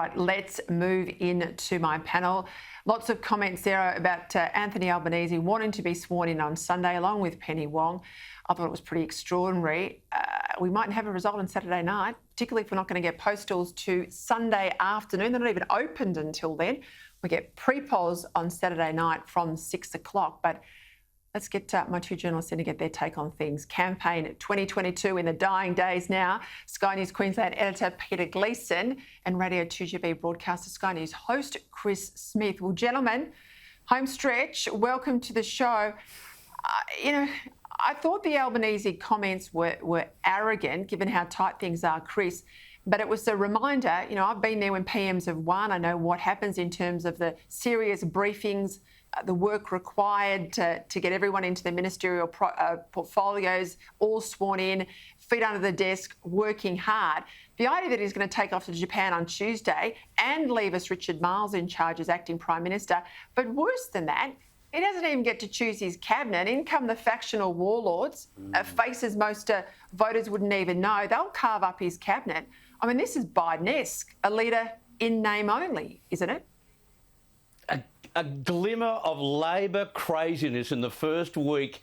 Right, let's move into my panel. Lots of comments there about Anthony Albanese wanting to be sworn in on Sunday, along with Penny Wong. I thought it was pretty extraordinary. We might have a result on Saturday night, particularly if we're not going to get postals to Sunday afternoon. They're not even opened until then. We get pre-polls on Saturday night from 6 o'clock. But let's get my two journalists in to get their take on things. Campaign 2022 in the dying days now. Sky News Queensland editor Peta Credlin and Radio 2GB broadcaster Sky News host Chris Smith. Well, gentlemen, home stretch, welcome to the show. I thought the Albanese comments were arrogant, given how tight things are, Chris. But it was a reminder, I've been there when PMs have won. I know what happens in terms of the serious briefings, the work required to get everyone into their ministerial portfolios, all sworn in, feet under the desk, working hard. The idea that he's going to take off to Japan on Tuesday and leave us Richard Marles in charge as acting Prime Minister. But worse than that, he doesn't even get to choose his cabinet. In come the factional warlords, faces most voters wouldn't even know. They'll carve up his cabinet. I mean, this is Biden-esque, a leader in name only, isn't it? A glimmer of Labor craziness in the first week,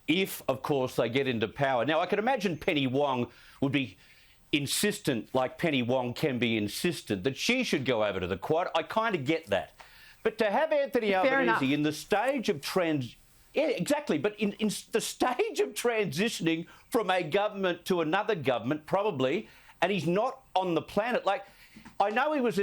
if, of course, they get into power. Now, I can imagine Penny Wong would be insistent, like Penny Wong can be insistent, that she should go over to the Quad. I kind of get that. But to have Anthony Albanese in the stage of yeah, exactly. But in the stage of transitioning from a government to another government, probably, and he's not on the planet. Like, I know he's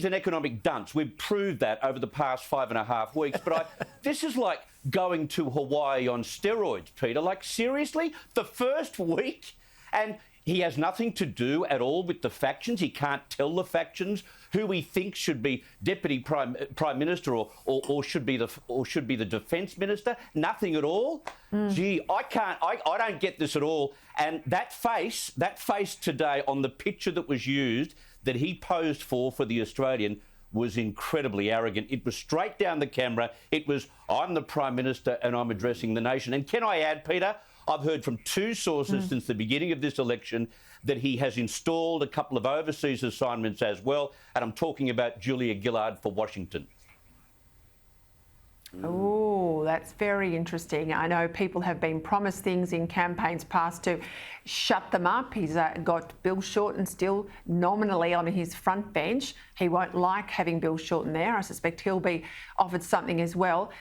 an economic dunce. We've proved that over the past 5.5 weeks. But this is like going to Hawaii on steroids, Peter. Like, seriously? The first week? And he has nothing to do at all with the factions. He can't tell the factions who he thinks should be deputy prime minister or should be the defence minister. Nothing at all. Gee, I don't get this at all. And that face today on the picture that was used that he posed for the Australian was incredibly arrogant. It was straight down the camera. It was, I'm the Prime Minister and I'm addressing the nation. And can I add, Peter, I've heard from two sources since the beginning of this election that he has installed a couple of overseas assignments as well. And I'm talking about Julia Gillard for Washington. Oh, that's very interesting. I know people have been promised things in campaigns past to shut them up. He's got Bill Shorten still nominally on his front bench. He won't like having Bill Shorten there. I suspect he'll be offered something as well.